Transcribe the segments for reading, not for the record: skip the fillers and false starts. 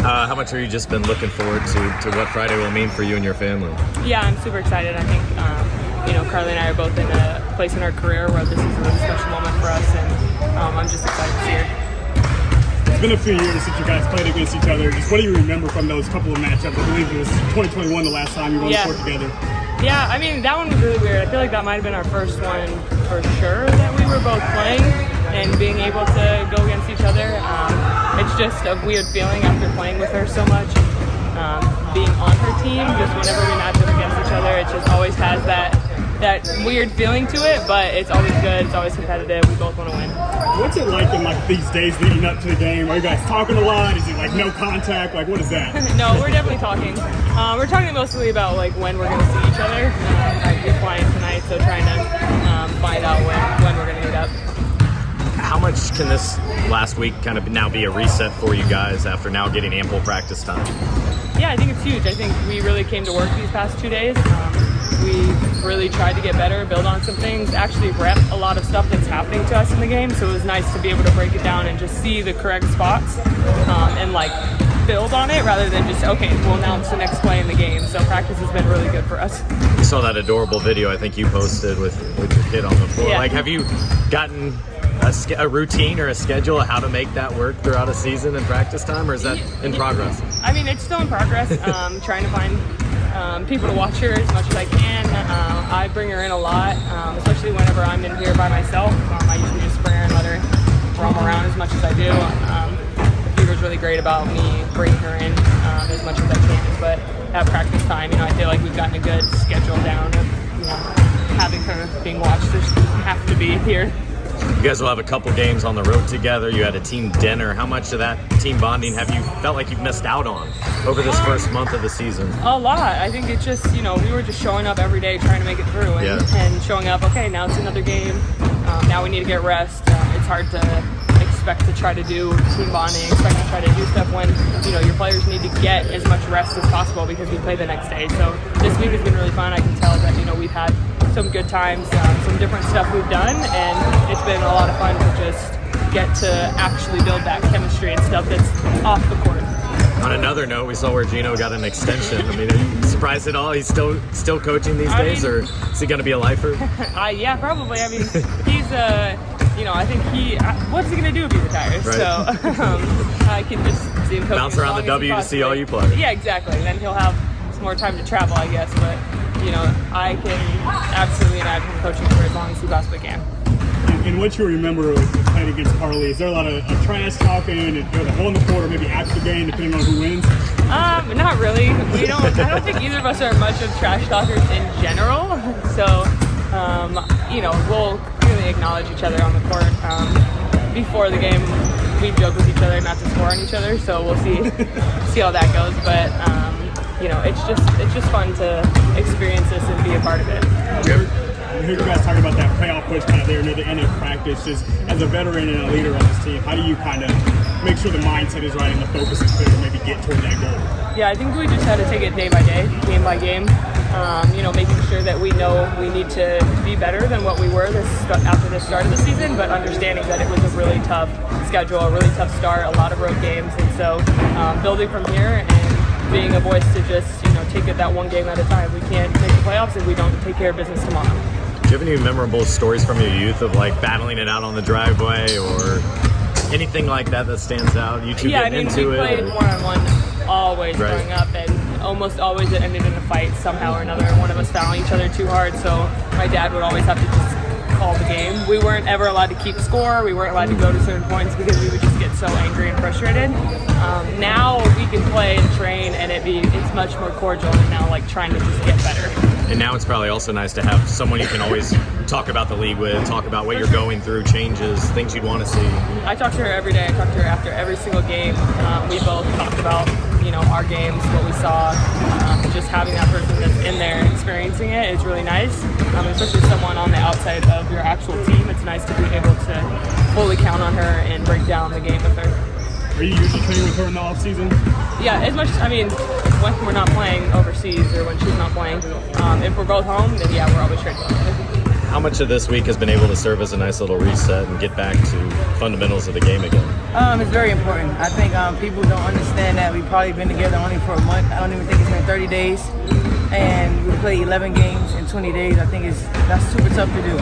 How much have you just been looking forward to what Friday will mean for you and your family? Yeah, I'm super excited. I think, Karlie and I are both in a place in our career where this is a really special moment for us, and I'm just excited to see her. It's been a few years since you guys played against each other. Just what do you remember from those couple of matchups? I believe it was 2021 the last time you were on the court together. Yeah, I mean, that one was really weird. I feel like that might have been our first one for sure that we were both playing and being able to go against each other. It's just a weird feeling after playing with her so much. Being on her team, just whenever we match up against each other, it just always has that weird feeling to it, but it's always good, it's always competitive, we both want to win. What's it like in these days leading up to the game? Are you guys talking a lot? Is it no contact? What is that? No, we're definitely talking. We're talking mostly about when we're going to see each other. We're flying tonight, so trying to find out when we're going to meet up. How much can this last week kind of now be a reset for you guys after now getting ample practice time? Yeah, I think it's huge. I think we really came to work these past 2 days. We really tried to get better, build on some things, actually rep a lot of stuff that's happening to us in the game. So it was nice to be able to break it down and just see the correct spots and build on it rather than just, okay, well now it's the next play in the game. So practice has been really good for us. I saw that adorable video I think you posted with your kid on the floor. Yeah. Have you gotten a routine or a schedule of how to make that work throughout a season and practice time, or is that in progress? I mean, it's still in progress. Trying to find people to watch her as much as I can. I bring her in a lot, especially whenever I'm in here by myself. I usually just bring her and let her roam around as much as I do. The fever's really great about me bringing her in as much as I can, but at practice time, I feel like we've gotten a good schedule down of having her being watched. There's have to be here. You guys will have a couple games on the road together. You had a team dinner. How much of that team bonding have you felt like you've missed out on over this first month of the season? A lot. I think it's just, we were just showing up every day trying to make it through and showing up, okay, now it's another game. Now we need to get rest. It's hard to expect to try to do team bonding, expect to try to do stuff when, your players need to get as much rest as possible because we play the next day. So this week has been really fun. I can tell that, we've had some good times, some different stuff we've done, and it's been a lot of fun to just get to actually build that chemistry and stuff that's off the court. On another note, we saw where Geno got an extension. I mean, are you surprised at all? He's still coaching these days, or is he going to be a lifer? Yeah, probably. I mean, he's I think what's he going to do if he retires? Right. So I can just see him coaching. Bounce around the W to see all you play. Yeah, exactly. Then he'll have some more time to travel, I guess, but I can absolutely imagine him coaching for as long as he possibly can. And what you remember of playing against Karlie, is there a lot of trash talking and on the court or maybe after the game, depending on who wins? Not really. I don't think either of us are much of trash talkers in general. So, we'll clearly acknowledge each other on the court. Before the game, we joke with each other not to score on each other. So we'll see how that goes. But it's just fun to experience this and be a part of it. I hear you guys talking about that playoff push kind of there near the end of practice. Just as a veteran and a leader on this team, how do you kind of make sure the mindset is right and the focus is clear to maybe get toward that goal? Yeah, I think we just had to take it day by day, game by game. Making sure that we know we need to be better than what we were after the start of the season, but understanding that it was a really tough schedule, a really tough start, a lot of road games, and so building from here and being a voice to just take it that one game at a time. We can't make the playoffs if we don't take care of business tomorrow. Do you have any memorable stories from your youth of battling it out on the driveway or anything like that stands out? You two getting into it? Yeah, we played one-on-one always growing up, and almost always it ended in a fight somehow or another. One of us fouling each other too hard, so my dad would always have to just call the game. We weren't ever allowed to keep score. We weren't allowed to go to certain points because we would just get so angry and frustrated. Now we can play and train, and it's much more cordial, and now trying to just get better. And now it's probably also nice to have someone you can always talk about the league with, talk about what you're going through, changes, things you'd want to see. I talk to her every day. I talk to her after every single game. We both talked about, our games, what we saw. Just having that person that's in there and experiencing it is really nice. Especially someone on the outside of your actual team. It's nice to be able to fully count on her and break down the game with her. Are you usually training with her in the off season? Yeah, as much. When we're not playing overseas or when she's not playing. If we're both home, then yeah, we're always training together. How much of this week has been able to serve as a nice little reset and get back to fundamentals of the game again? It's very important. I think people don't understand that we've probably been together only for a month. I don't even think it's been 30 days. And we play 11 games in 20 days. I think that's super tough to do.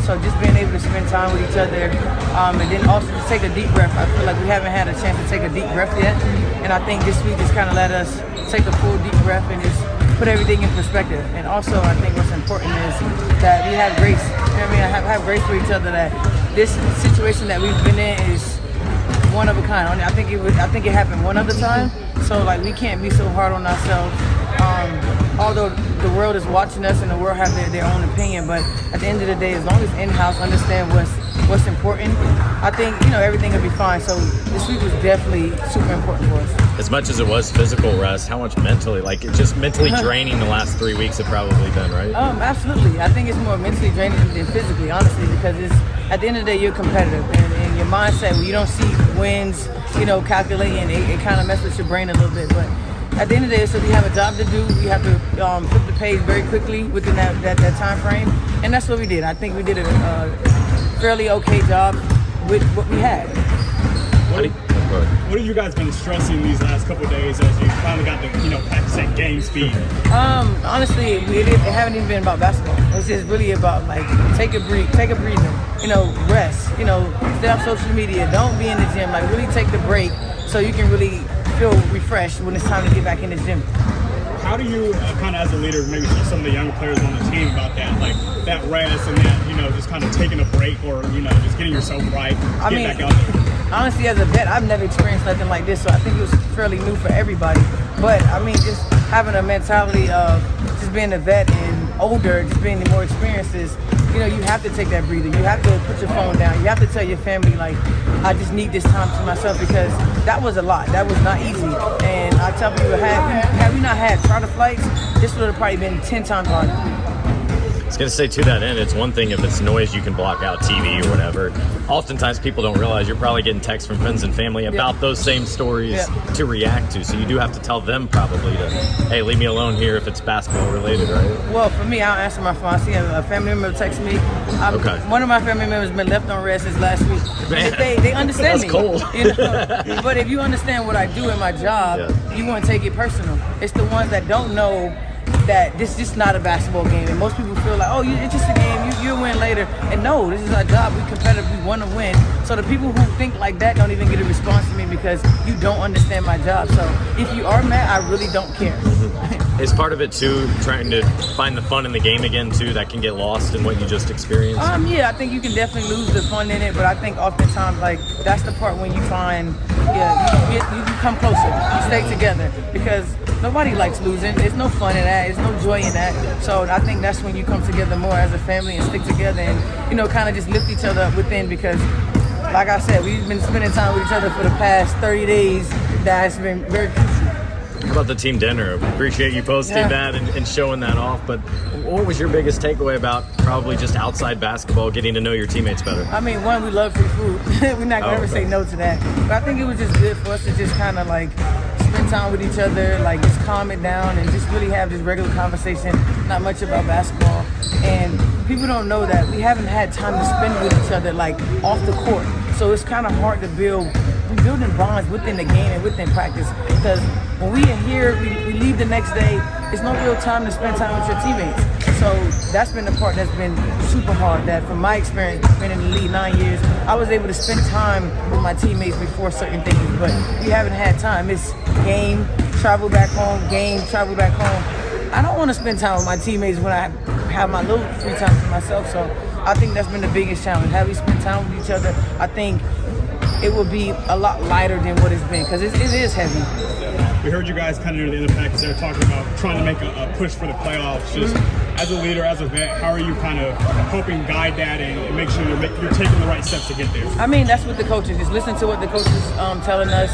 So just being able to spend time with each other, and then also to take a deep breath. I feel like we haven't had a chance to take a deep breath yet. And I think this week just kind of let us take a full deep breath and just put everything in perspective. And also I think what's important is that we have grace. You know what I mean? I have grace for each other, that this situation that we've been in is one of a kind. I think it happened one other time. So like we can't be so hard on ourselves. Although the world is watching us and the world has their own opinion, but at the end of the day, as long as in-house understand what's important, I think everything will be fine. So this week was definitely super important for us. As much as it was physical rest, how much mentally, just mentally draining the last 3 weeks have probably been, right? Absolutely. I think it's more mentally draining than physically, honestly, because at the end of the day, you're competitive, and your mindset, when you don't see wins, calculating, it kind of messes with your brain a little bit, but at the end of the day, so we have a job to do. We have to flip the page very quickly within that time frame, and that's what we did. I think we did a fairly okay job with what we had. What have you guys been stressing these last couple of days as you finally got to practice at game speed? Honestly, it haven't even been about basketball. It's just really about take a breather, rest, stay off social media, don't be in the gym, really take the break so you can really feel refreshed when it's time to get back in the gym. How do you kind of as a leader maybe teach some of the younger players on the team about that, that rest and that, just kind of taking a break or, just getting yourself right, getting back out there? Honestly, as a vet, I've never experienced nothing like this, so I think it was fairly new for everybody. But, just having a mentality of just being a vet and older, just being the more experiences, you have to take that breather. You have to put your phone down. You have to tell your family, I just need this time to myself, because that was a lot. That was not easy. And I tell people, had we not had charter flights, this would have probably been 10 times harder. I was going to say, to that end, it's one thing if it's noise, you can block out TV or whatever. Oftentimes people don't realize you're probably getting texts from friends and family about those same stories to react to. So you do have to tell them probably to, hey, leave me alone here if it's basketball related, right? Well, for me, I don't answer my phone. I see a family member text me. Okay. One of my family members has been left on rest since last week. Man, they understand that's me. cold. But if you understand what I do in my job, you won't take it personal. It's the ones that don't know that this is just not a basketball game, and most people feel like, oh, it's just a game, you'll win later. And no, this is our job. We competitive, we want to win. So the people who think like that don't even get a response to me, because you don't understand my job. So if you are mad, I really don't care. Is part of it too trying to find the fun in the game again too, that can get lost in what you just experienced? Yeah, I think you can definitely lose the fun in it, but I think oftentimes that's the part when you find you come closer, you stay together, because nobody likes losing. There's no fun in that. There's no joy in that. So I think that's when you come together more as a family and stick together and kind of just lift each other up within, because like I said, we've been spending time with each other for the past 30 days. That has been very crucial. How about the team dinner? Appreciate you posting that and showing that off. But what was your biggest takeaway about probably just outside basketball, getting to know your teammates better? One, we love free food. We're not going to ever say no to that. But I think it was just good for us to just kind of spend time with each other, just calm it down and just really have this regular conversation, not much about basketball. And people don't know that we haven't had time to spend with each other off the court. So it's kind of hard to building bonds within the game and within practice, because when we are here, we leave the next day, there's no real time to spend time with your teammates. So that's been the part that's been super hard, that from my experience, being in the league 9 years, I was able to spend time with my teammates before certain things, but we haven't had time. It's game, travel back home, game, travel back home. I don't want to spend time with my teammates when I have my little free time for myself, so I think that's been the biggest challenge. Have we spent time with each other? I think it will be a lot lighter than what it's been, because it is heavy. We heard you guys kind of near the end of the practice there talking about trying to make a push for the playoffs. Just as a leader, as a vet, how are you kind of helping guide that and make sure you're taking the right steps to get there? That's what the coaches, just listen to what the coaches telling us,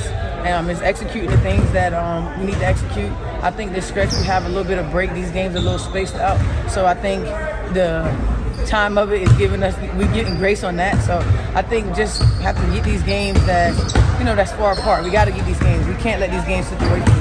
is executing the things that we need to execute. I think this stretch we have a little bit of break. These games are a little spaced out, so I think the time of it is giving us, we're getting grace on that. So I think just have to get these games that's far apart. We got to get these games. We can't let these games slip away from us.